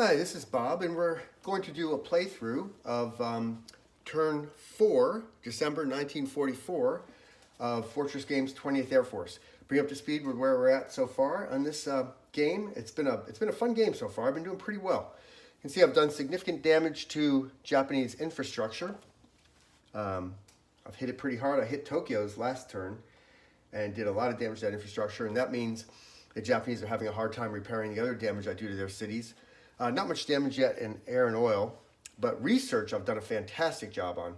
Hi, this is Bob, and we're going to do a playthrough of Turn 4, December 1944, of Fortress Games 20th Air Force. Bring up to speed with where we're at so far on this game. It's been a fun game so far. I've been doing pretty well. You can see I've done significant damage to Japanese infrastructure. I've hit it pretty hard. I hit Tokyo's last turn and did a lot of damage to that infrastructure, and that means the Japanese are having a hard time repairing the other damage I do to their cities. Not much damage yet in air and oil, but research I've done a fantastic job on.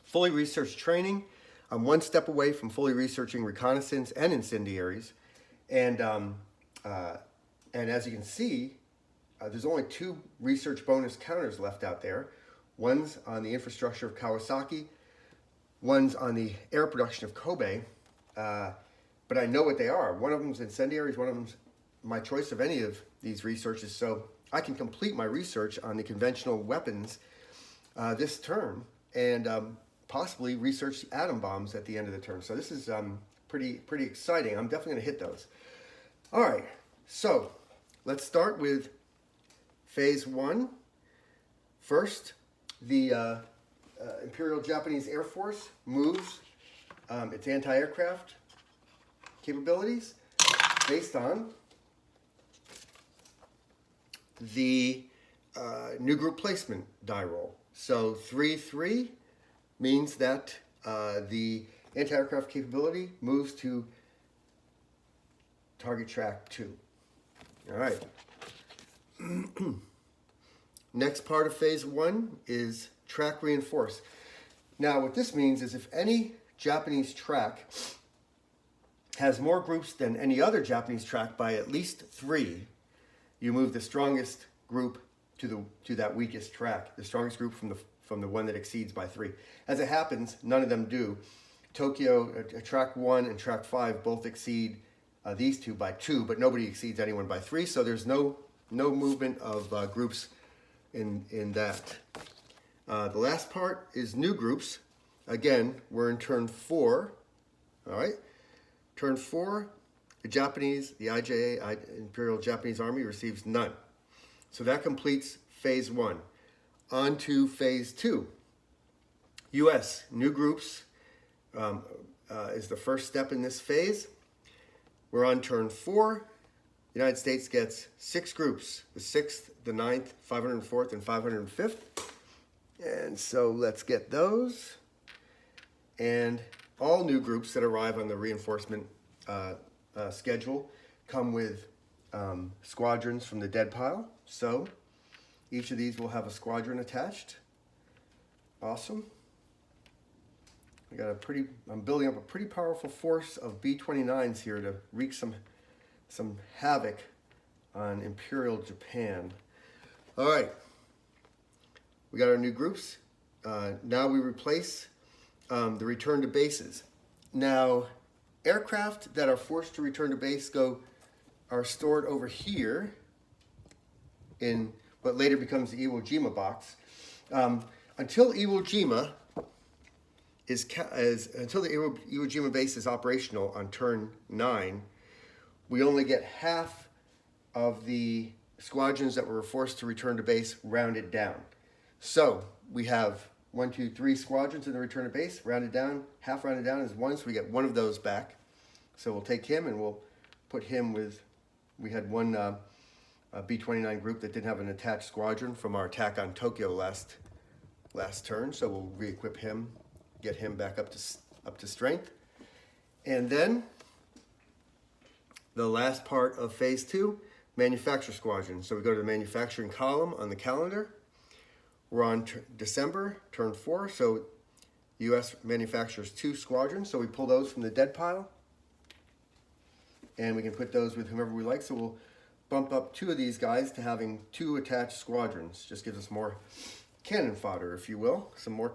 Fully researched training. I'm one step away from fully researching reconnaissance and incendiaries. And as you can see, there's only 2 research bonus counters left out there. One's on the infrastructure of Kawasaki, one's on the air production of Kobe. But I know what they are. One of them's incendiaries, one of them's my choice of any of these researches. So I can complete my research on the conventional weapons this turn and possibly research the atom bombs at the end of the turn. So this is pretty exciting. I'm definitely going to hit those. All right, so let's start with Phase 1. First, the Imperial Japanese Air Force moves its anti-aircraft capabilities based on the new group placement die roll. So 3-3 means that the anti-aircraft capability moves to target track 2. All right. Next part of Phase 1 is track reinforce. Now what this means is if any Japanese track has more groups than any other Japanese track by at least 3, you move the strongest group to that weakest track, the strongest group from the one that exceeds by 3. As it happens, none of them do. Tokyo, track 1 and track 5 both exceed these two by 2, but nobody exceeds anyone by 3, so there's no movement of groups in that. The last part is new groups. Again, we're in turn 4. All right, turn 4. The IJA, Imperial Japanese Army, receives none. So that completes Phase 1. On to Phase 2. U.S. new groups is the first step in this phase. We're on turn 4. The United States gets 6 groups, the 6th, the 9th, 504th, and 505th. And so let's get those. And all new groups that arrive on the reinforcement schedule come with squadrons from the dead pile. So each of these will have a squadron attached. Awesome. I'm building up a pretty powerful force of B-29s here to wreak some havoc on Imperial Japan. All right, we got our new groups. Now we replace the return to bases. Now, aircraft that are forced to return to base are stored over here in what later becomes the Iwo Jima box. Until Iwo Jima until the Iwo Jima base is operational on turn 9, we only get half of the squadrons that were forced to return to base rounded down. So we have 1, 2, 3 squadrons in the return to base, rounded down. Half rounded down is 1, so we get one of those back. So we'll take him and we'll put him with, we had one B-29 group that didn't have an attached squadron from our attack on Tokyo last turn. So we'll re-equip him, get him back up to strength. And then the last part of Phase 2, manufacture squadron. So we go to the manufacturing column on the calendar. We're on December, turn 4, so the U.S. manufactures 2 squadrons, so we pull those from the dead pile, and we can put those with whomever we like, so we'll bump up 2 of these guys to having 2 attached squadrons. Just gives us more cannon fodder, if you will, some more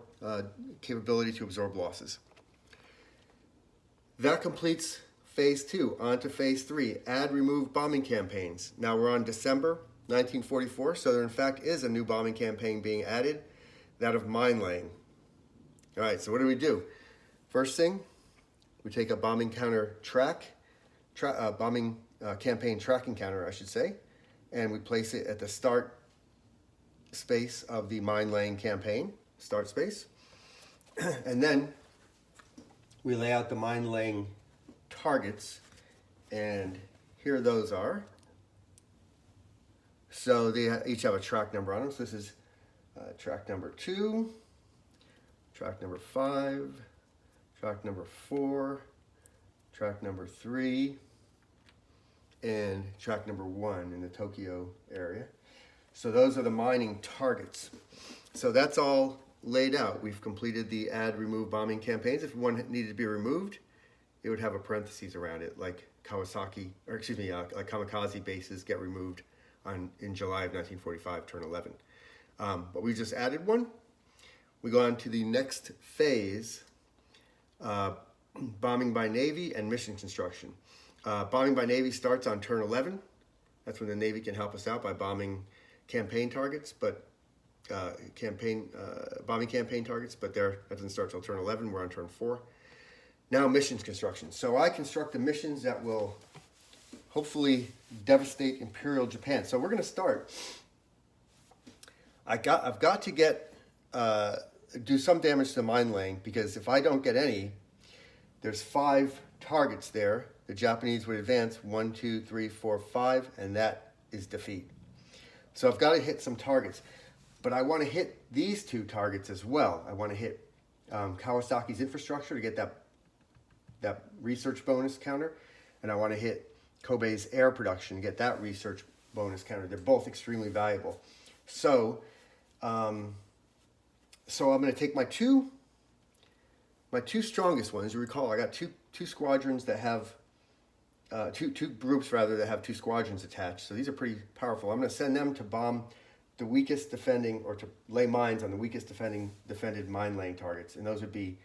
capability to absorb losses. That completes Phase 2. On to Phase 3, add, remove bombing campaigns. Now we're on December 1944, so there in fact is a new bombing campaign being added, that of mine laying. All right, so what do? First thing, we take a bombing counter bombing campaign tracking counter, I should say, and we place it at the start space of the mine laying campaign, start space. And then we lay out the mine laying targets, and here those are. So they each have a track number on them. So this is track number 2, track number 5, track number 4, track number 3, and track number 1 in the Tokyo area. So those are the mining targets. So that's all laid out. We've completed the add, remove bombing campaigns. If one needed to be removed, it would have a parentheses around it, like Kamikaze bases get removed in July of 1945, turn 11. But we just added one. We go on to the next phase, bombing by Navy and mission construction. Bombing by Navy starts on turn 11. That's when the Navy can help us out by bombing campaign targets, but bombing campaign targets, but that doesn't start till turn 11. We're on turn 4. Now missions construction. So I construct the missions that will hopefully devastate Imperial Japan. So we're going to start. I've got to do some damage to the mine laying, because if I don't get any, there's 5 targets there. The Japanese would advance 1, 2, 3, 4, 5, and that is defeat. So I've got to hit some targets, but I want to hit these 2 targets as well. I want to hit Kawasaki's infrastructure to get that research bonus counter, and I want to hit Kobe's air production to get that research bonus counter. They're both extremely valuable. So, I'm going to take my two strongest ones. You recall, I got two squadrons that have two groups rather that have 2 squadrons attached. So these are pretty powerful. I'm going to send them to bomb the weakest defending, or to lay mines on the weakest defended mine laying targets, and those would be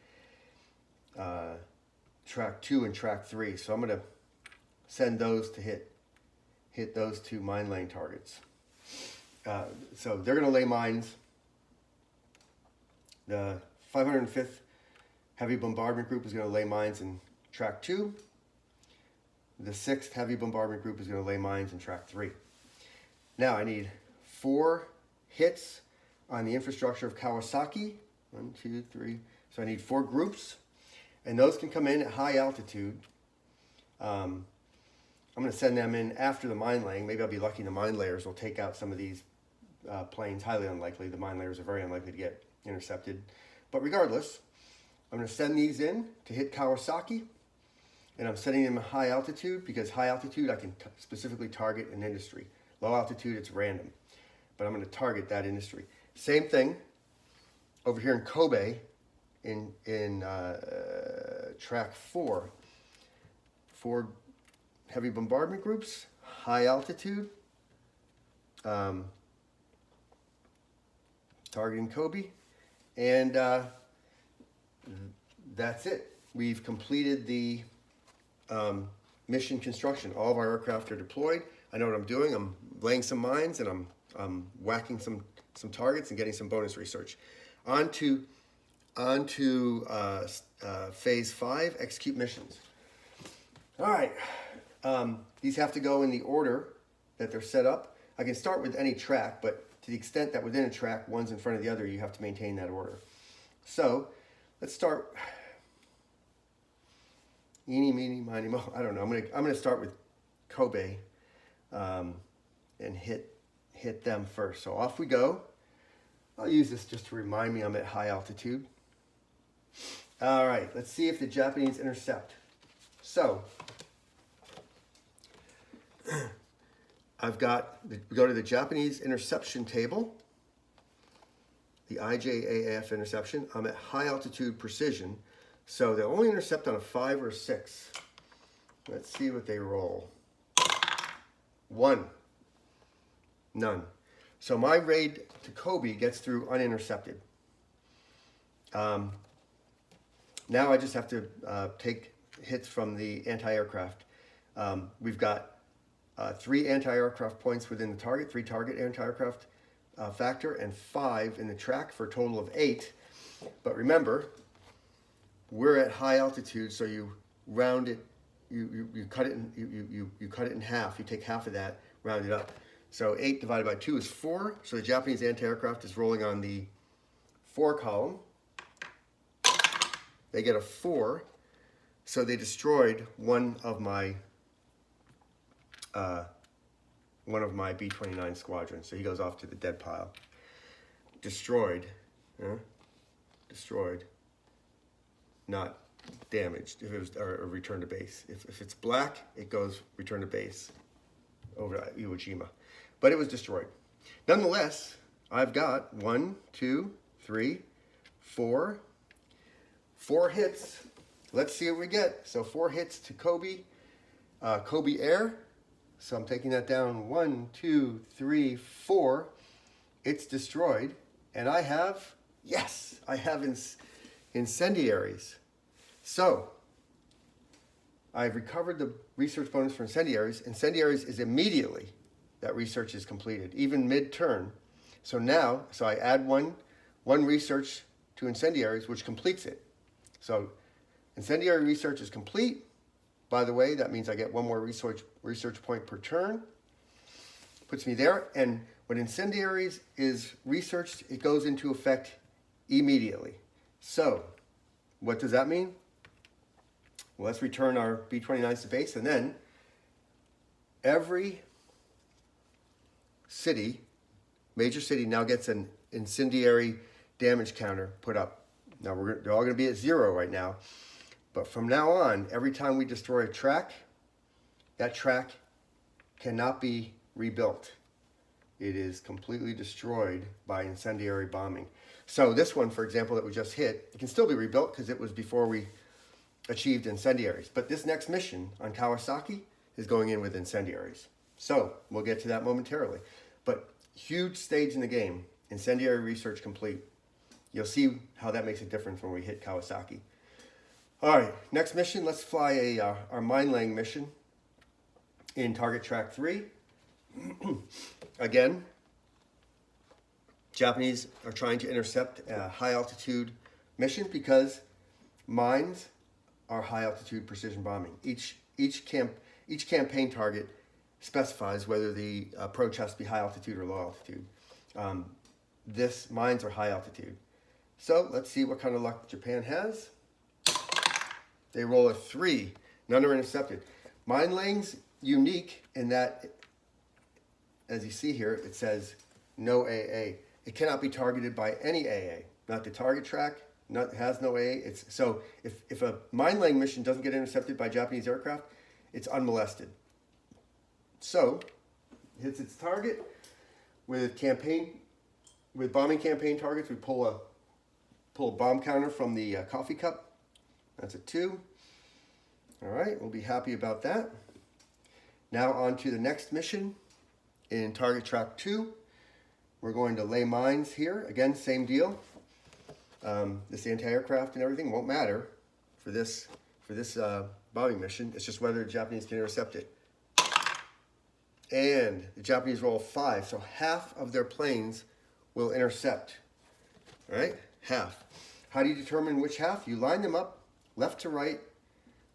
track 2 and track 3. So I'm going to send those to hit those 2 mine laying targets. So they're going to lay mines. The 505th Heavy Bombardment Group is going to lay mines in track 2. The 6th Heavy Bombardment Group is going to lay mines in track 3. Now I need 4 hits on the infrastructure of Kawasaki. 1, 2, 3. So I need 4 groups, and those can come in at high altitude. I'm going to send them in after the mine laying. Maybe I'll be lucky the mine layers will take out some of these planes. Highly unlikely. The mine layers are very unlikely to get intercepted. But regardless, I'm going to send these in to hit Kawasaki. And I'm setting them at high altitude because high altitude I can specifically target an industry. Low altitude, it's random. But I'm going to target that industry. Same thing over here in Kobe in track 4. 4 heavy bombardment groups, high altitude, targeting Kobe, and that's it. We've completed the mission construction. All of our aircraft are deployed. I know what I'm doing. I'm laying some mines, and I'm whacking some targets and getting some bonus research. On to phase 5, execute missions. All right. These have to go in the order that they're set up. I can start with any track, but to the extent that within a track, one's in front of the other, you have to maintain that order. So let's start. Eeny, meeny, miny, mo. I don't know. I'm gonna start with Kobe, and hit them first. So off we go. I'll use this just to remind me I'm at high altitude. All right. Let's see if the Japanese intercept. So we go to the Japanese interception table, the IJAF interception. I'm at high altitude precision, so they'll only intercept on a 5 or 6. Let's see what they roll. 1. None. So my raid to Kobe gets through unintercepted. Now I just have to take hits from the anti-aircraft. We've got 3 anti-aircraft points within the target, 3 target anti-aircraft factor, and 5 in the track for a total of 8. But remember, we're at high altitude, so you round it, you cut it in half. You take half of that, round it up. So 8 divided by 2 is 4. So the Japanese anti-aircraft is rolling on the 4 column. They get a 4. So they destroyed one of my B-29 squadrons. So he goes off to the dead pile. Destroyed. Destroyed. Not damaged. If it was or return to base. If it's black, it goes return to base over to Iwo Jima. But it was destroyed. Nonetheless, I've got 1, 2, 3, 4 hits. Let's see what we get. So 4 hits to Kobe. Kobe Air. So I'm taking that down. 1, 2, 3, 4. It's destroyed. And I have, yes, I have incendiaries. So I've recovered the research bonus for incendiaries. Incendiaries is immediately that research is completed, even mid-turn. So now, I add one research to incendiaries, which completes it. So incendiary research is complete. By the way, that means I get one more research point per turn. Puts me there. And when incendiaries is researched, it goes into effect immediately. So what does that mean? Well, let's return our B-29s to base, and then every city, major city, now gets an incendiary damage counter put up. Now they're all going to be at 0 right now, but from now on, every time we destroy a track, that track cannot be rebuilt. It is completely destroyed by incendiary bombing. So this one, for example, that we just hit, it can still be rebuilt because it was before we achieved incendiaries. But this next mission on Kawasaki is going in with incendiaries. So we'll get to that momentarily. But huge stage in the game, incendiary research complete. You'll see how that makes a difference when we hit Kawasaki. All right, next mission, let's fly our mine laying mission in Target Track 3. Again, Japanese are trying to intercept a high altitude mission because mines are high altitude precision bombing. Each campaign target specifies whether the approach has to be high altitude or low altitude. Mines are high altitude. So let's see what kind of luck Japan has. They roll a 3. None are intercepted. Mine laying's unique in that, as you see here, it says no AA. It cannot be targeted by any AA. Not the target track, has no AA. So if a mine laying mission doesn't get intercepted by Japanese aircraft, it's unmolested. So hits its target with bombing campaign targets. We pull a bomb counter from the coffee cup. That's a 2. All right, we'll be happy about that. Now on to the next mission in Target Track 2. We're going to lay mines here. Again, same deal. This anti-aircraft and everything won't matter for this bombing mission. It's just whether the Japanese can intercept it. And the Japanese roll 5, so half of their planes will intercept. All right, half. How do you determine which half? You line them up left to right,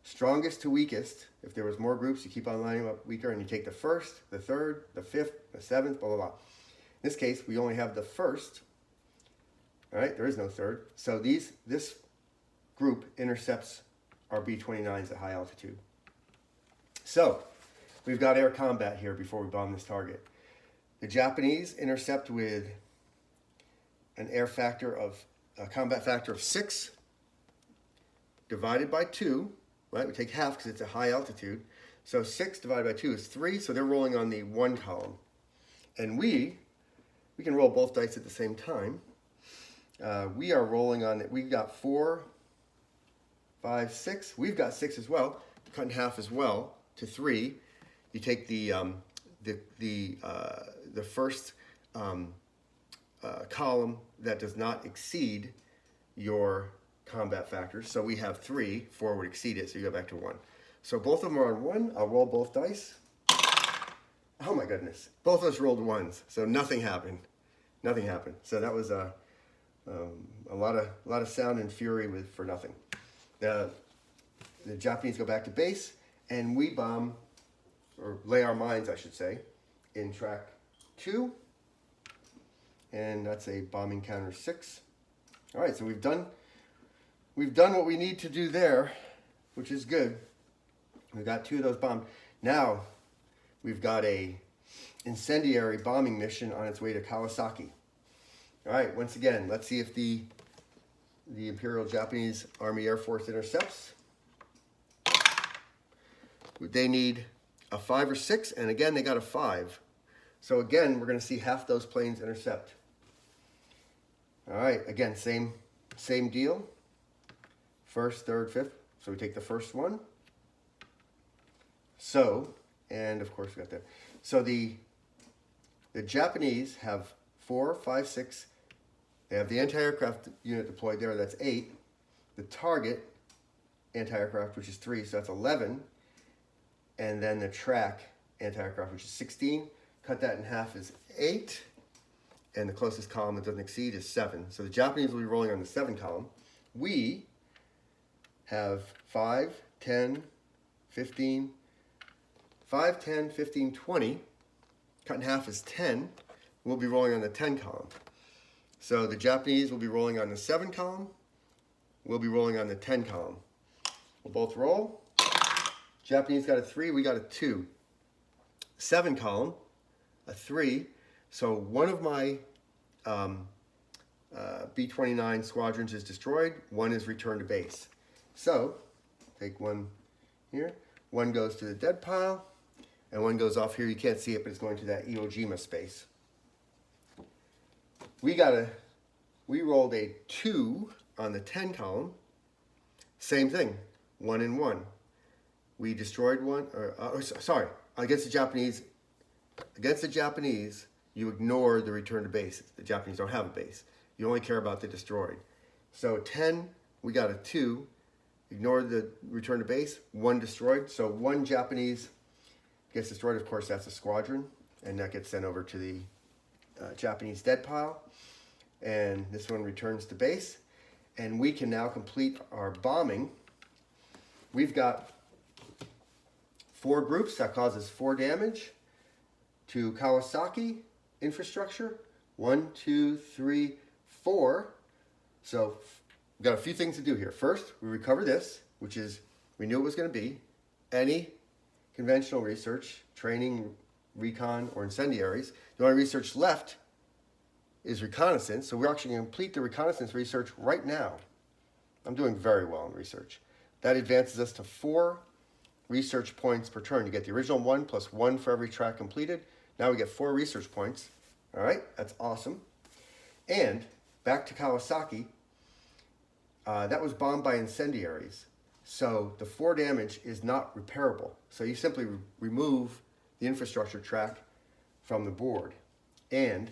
strongest to weakest. If there was more groups, you keep on lining them up weaker, and you take the 1st, the 3rd, the 5th, the 7th, blah, blah, blah. In this case, we only have the 1st. All right, there is no 3rd. So this group intercepts our B-29s at high altitude. So we've got air combat here before we bomb this target. The Japanese intercept with a combat factor of 6 divided by 2, right? We take half because it's a high altitude. So 6 divided by 2 is 3, so they're rolling on the 1 column. And we can roll both dice at the same time. We are rolling on it. We've got 4, 5, 6. We've got 6 as well. Cut in half as well to 3. You take the first column that does not exceed your combat factors. So we have 3. 4 would exceed it, so you go back to 1. So both of them are on 1. I'll roll both dice. Oh my goodness. Both of us rolled 1s, so nothing happened. Nothing happened. So that was a lot of sound and fury for nothing. The Japanese go back to base, and we bomb, or lay our mines, I should say, in track 2. And that's a bombing counter 6. All right, so we've done what we need to do there, which is good. We've got 2 of those bombed. Now we've got a incendiary bombing mission on its way to Kawasaki. All right, once again, let's see if the Imperial Japanese Army Air Force intercepts. They need a 5 or 6, and again, they got a 5. So again, we're going to see half those planes intercept. All right, again, same deal. First, third, fifth. So we take the first one. So, and of course we got that. So the Japanese have 4, 5, 6. They have the anti-aircraft unit deployed there. That's 8. The target anti-aircraft, which is 3, so that's 11. And then the track anti-aircraft, which is 16. Cut that in half is 8. And the closest column that doesn't exceed is 7. So the Japanese will be rolling on the 7 column. We have 5, 10, 15, 5, 10, 15, 20. Cut in half is 10. We'll be rolling on the 10 column. So the Japanese will be rolling on the 7 column. We'll be rolling on the 10 column. We'll both roll. Japanese got a 3, we got a 2. 7 column, a 3. So one of my B-29 squadrons is destroyed. One is returned to base. So take one here. One goes to the dead pile, and one goes off here. You can't see it, but it's going to that Iwo Jima space. We rolled a 2 on the 10 column. Same thing, 1 and 1. We destroyed one. Sorry, against the Japanese. Against the Japanese, you ignore the return to base. The Japanese don't have a base. You only care about the destroyed. So 10, we got a 2. Ignore the return to base. 1 destroyed. So 1 Japanese gets destroyed. Of course, that's a squadron, and that gets sent over to the Japanese dead pile. And this one returns to base. And we can now complete our bombing. We've got 4 groups. That causes 4 damage to Kawasaki infrastructure. 1, 2, 3, 4. So we've got a few things to do here. First, we recover this, which is, we knew it was going to be any conventional research, training, recon, or incendiaries. The only research left is reconnaissance. So we're actually going to complete the reconnaissance research right now. I'm doing very well in research. That advances us to 4 research points per turn. You get the original 1 plus 1 for every track completed. Now we get 4 research points. All right, that's awesome. And back to Kawasaki, that was bombed by incendiaries. So the 4 damage is not repairable. So you simply remove the infrastructure track from the board. And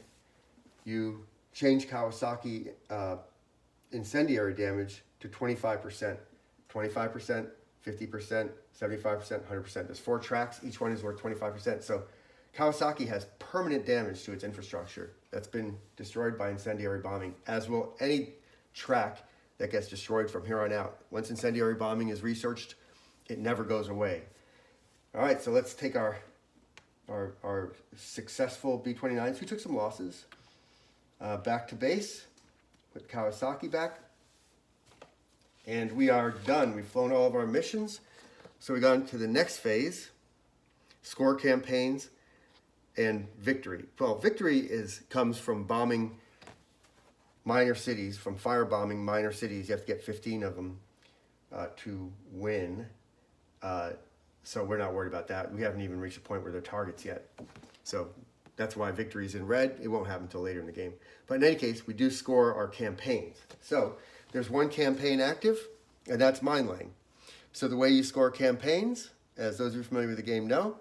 you change Kawasaki incendiary damage to 25%. 25%, 50%, 75%, 100%. There's 4 tracks. Each one is worth 25%. So Kawasaki has permanent damage to its infrastructure that's been destroyed by incendiary bombing, as will any track that gets destroyed from here on out. Once incendiary bombing is researched, it never goes away. All right, so let's take our successful B-29s. We took some losses. Back to base, put Kawasaki back. And we are done. We've flown all of our missions. So we got into the next phase, score campaigns and victory. Well, victory comes from bombing minor cities, from firebombing minor cities. You have to get 15 of them to win. So we're not worried about that. We haven't even reached a point where they're targets yet. So that's why victory is in red. It won't happen until later in the game. But in any case, we do score our campaigns. So there's 1 campaign active, and that's mine laying. So the way you score campaigns, as those of you familiar with the game know,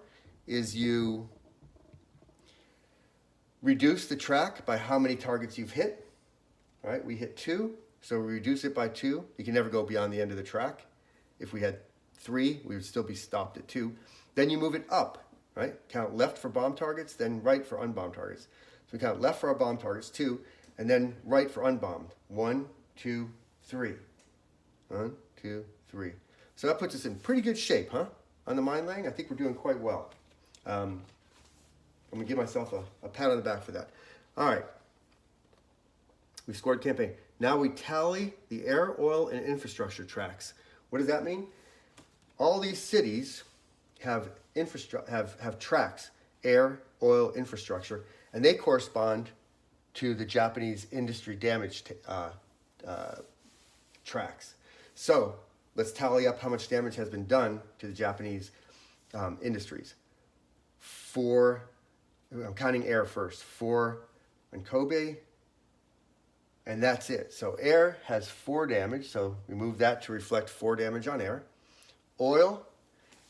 is you reduce the track by how many targets you've hit. All right, we hit 2, so we reduce it by 2. You can never go beyond the end of the track. If we had 3, we would still be stopped at 2. Then you move it up, right? Count left for bomb targets, then right for unbombed targets. So we count left for our bomb targets, 2, and then right for unbombed. 1, 2, 3. 1, 2, 3. So that puts us in pretty good shape, huh? On the mine laying, I think we're doing quite well. I'm gonna give myself a pat on the back for that. All right, we scored campaign. Now we tally the air, oil, and infrastructure tracks. What does that mean? All these cities have tracks, air, oil, infrastructure, and they correspond to the Japanese industry damage tracks. So let's tally up how much damage has been done to the Japanese industries. I'm counting air first. 4 on Kobe, and that's it. So air has 4 damage, so we move that to reflect 4 damage on air. Oil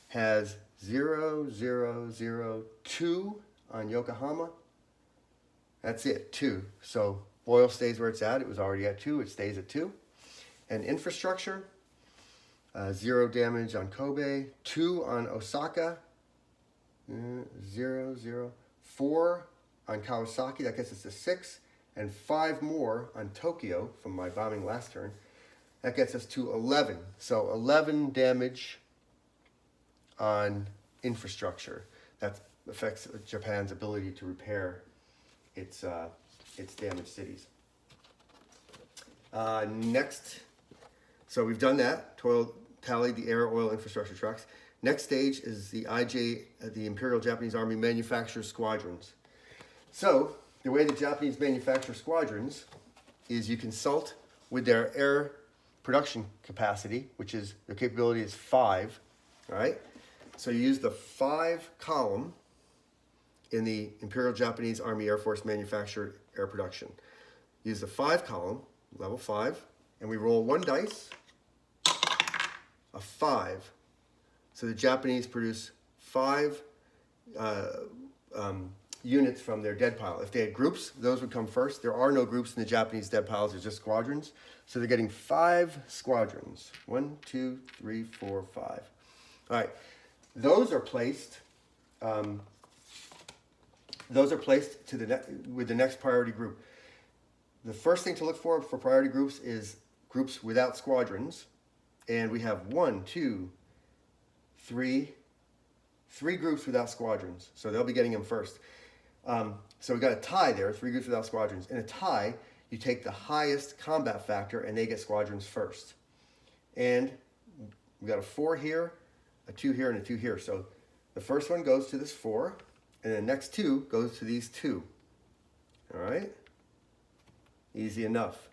has 0, 0, 0, 2 on Yokohama. That's it, 2. So oil stays where it's at. It was already at 2. It stays at 2. And infrastructure, 0 damage on Kobe, 2 on Osaka, 0, 0, 4 on Kawasaki. That gets us to 6. And 5 more on Tokyo from my bombing last turn. That gets us to 11. So 11 damage on infrastructure. That affects Japan's ability to repair its damaged cities. Next, so we've done that. Tallied the air, oil, infrastructure tracks. Next stage is the the Imperial Japanese Army manufactures squadrons. So the way the Japanese manufacture squadrons is you consult with their air production capacity, which is their capability is 5. All right. So you use the 5 column in the Imperial Japanese Army Air Force manufactured air production. Use the 5 column, level 5, and we roll 1 dice, a 5. So the Japanese produce 5 units from their dead pile. If they had groups, those would come first. There are no groups in the Japanese dead piles, there's just squadrons. So they're getting 5 squadrons. 1, 2, 3, 4, 5. All right, those are placed with the next priority group. The first thing to look for priority groups is groups without squadrons. And we have 1, 2, 3 groups without squadrons. So they'll be getting them first. So we got a tie there, 3 groups without squadrons. In a tie, you take the highest combat factor and they get squadrons first. And we got a 4 here, a 2 here, and a 2 here. So the first one goes to this 4, and the next 2 goes to these 2. All right? Easy enough.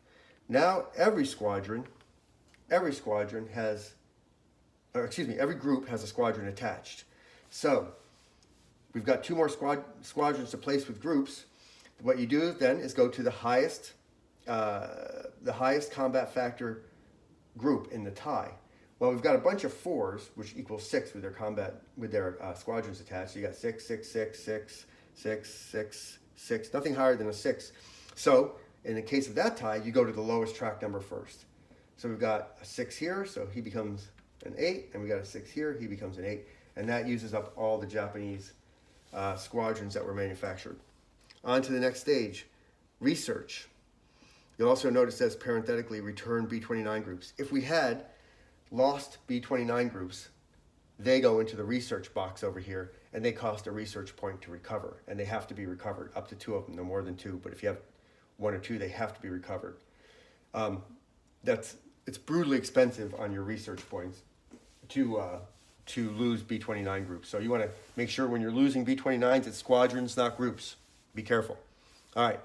Now every group has a squadron attached. So we've got 2 more squadrons to place with groups. What you do then is go to the highest combat factor group in the tie. Well, we've got a bunch of 4s, which equals 6 with their squadrons attached. So you got 6, 6, 6, 6, 6, 6, 6. Nothing higher than a 6. So in the case of that tie, you go to the lowest track number first. So we've got a 6 here, so he becomes an 8, and we got a 6 here, he becomes an 8, and that uses up all the Japanese squadrons that were manufactured. On to the next stage, research. You'll also notice it says parenthetically return B-29 groups. If we had lost B-29 groups, they go into the research box over here, and they cost a research point to recover, and they have to be recovered, up to 2 of them, no more than 2, but if you have 1 or 2, they have to be recovered. It's brutally expensive on your research points to lose B-29 groups. So you want to make sure when you're losing B-29s, it's squadrons, not groups. Be careful. All right.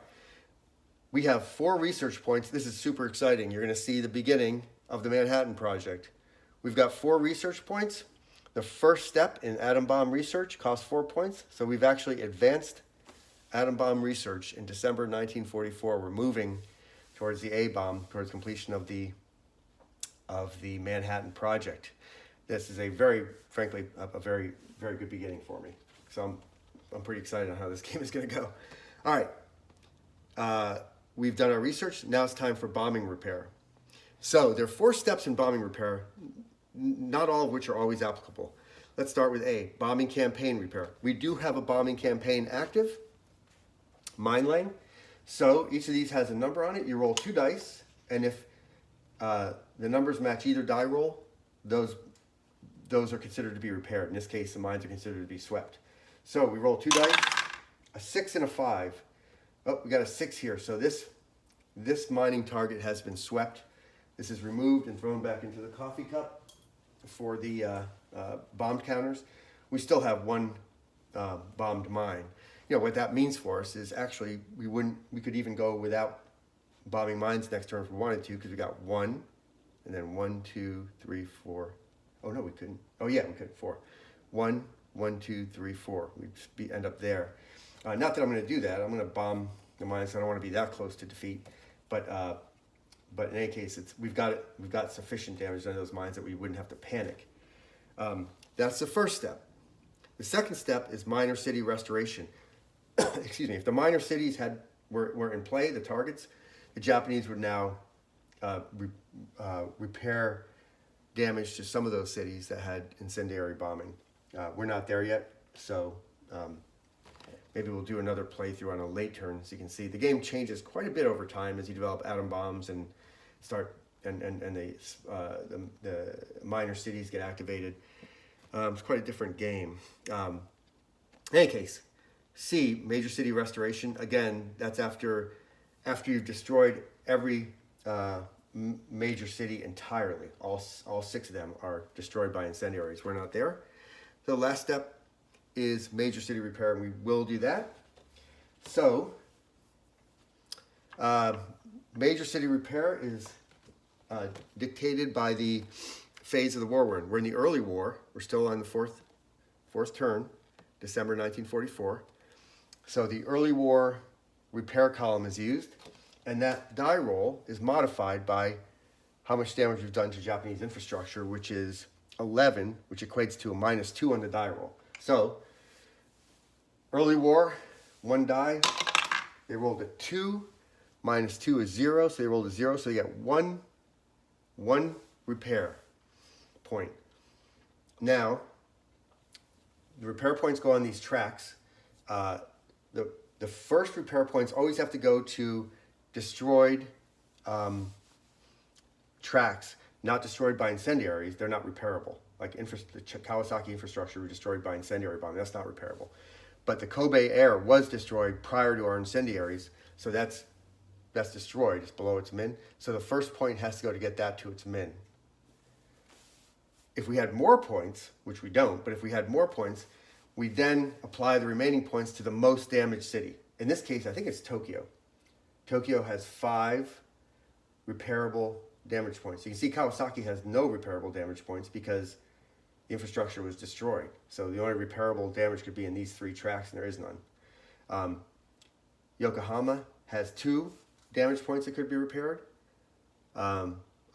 We have 4 research points. This is super exciting. You're going to see the beginning of the Manhattan Project. We've got 4 research points. The first step in atom bomb research costs 4 points. So we've actually advanced atom bomb research in December 1944. We're moving towards the A-bomb, towards completion of the Manhattan Project. This is frankly, a very, very good beginning for me. So I'm pretty excited on how this game is going to go. All right. We've done our research. Now it's time for bombing repair. So there are 4 steps in bombing repair, not all of which are always applicable. Let's start with A, bombing campaign repair. We do have a bombing campaign active, mine lane. So each of these has a number on it. You roll 2 dice, and if the numbers match either die roll, those are considered to be repaired. In this case, the mines are considered to be swept. So we roll 2 dice. a 6 and a 5. Oh, we got a 6 here. So this mining target has been swept. This is removed and thrown back into the coffee cup for the bombed counters. We still have one bombed mine. You know, what that means for us is actually we could even go without bombing mines next turn if we wanted to, because we got 1, and then 1, 2, 3, 4. Oh no, we couldn't. Oh yeah, we could. 4. 1, 1, 2, 3, 4. We'd end up there. Not that I'm going to do that. I'm going to bomb the mines. I don't want to be that close to defeat. But in any case, we've got sufficient damage on those mines that we wouldn't have to panic. That's the first step. The second step is minor city restoration. Excuse me. If the minor cities were in play, the targets, the Japanese would now repair damage to some of those cities that had incendiary bombing. We're not there yet, so maybe we'll do another playthrough on a late turn, so you can see the game changes quite a bit over time as you develop atom bombs and start and the minor cities get activated. It's quite a different game. In any case, C, major city restoration. Again, that's after you've destroyed every major city entirely. All 6 of them are destroyed by incendiaries. We're not there. The last step is major city repair, and we will do that. So, major city repair is dictated by the phase of the war we're in. We're in the early war. We're still on the fourth turn, December 1944. So the early war repair column is used, and that die roll is modified by how much damage we've done to Japanese infrastructure, which is 11, which equates to a -2 on the die roll. So, early war, 1 die, they rolled a 2, -2 is 0, so they rolled a 0, so you get one repair point. Now, the repair points go on these tracks. The first repair points always have to go to destroyed tracks, not destroyed by incendiaries. They're not repairable. Like the Kawasaki infrastructure were destroyed by incendiary bomb. That's not repairable. But the Kobe Air was destroyed prior to our incendiaries, so that's destroyed. It's below its min. So the first point has to go to get that to its min. If we had more points, which we don't, but if we had more points, we then apply the remaining points to the most damaged city. In this case, I think it's Tokyo. Tokyo has 5 repairable damage points. You can see Kawasaki has no repairable damage points because the infrastructure was destroyed. So the only repairable damage could be in these 3 tracks, and there is none. Yokohama has 2 damage points that could be repaired.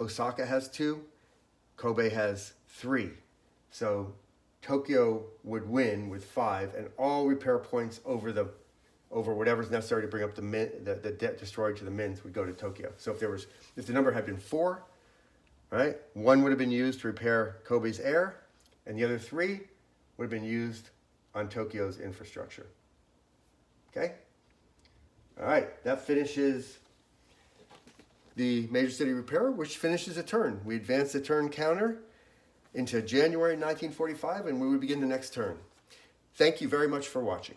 Osaka has 2. Kobe has 3. So Tokyo would win with 5, and all repair points over whatever's necessary to bring up the debt destroyed to the mins would go to Tokyo. So if the number had been 4, right, 1 would have been used to repair Kobe's air, and the other 3 would have been used on Tokyo's infrastructure. Okay? All right, that finishes the major city repair, which finishes a turn. We advance the turn counter into January 1945, and we would begin the next turn. Thank you very much for watching.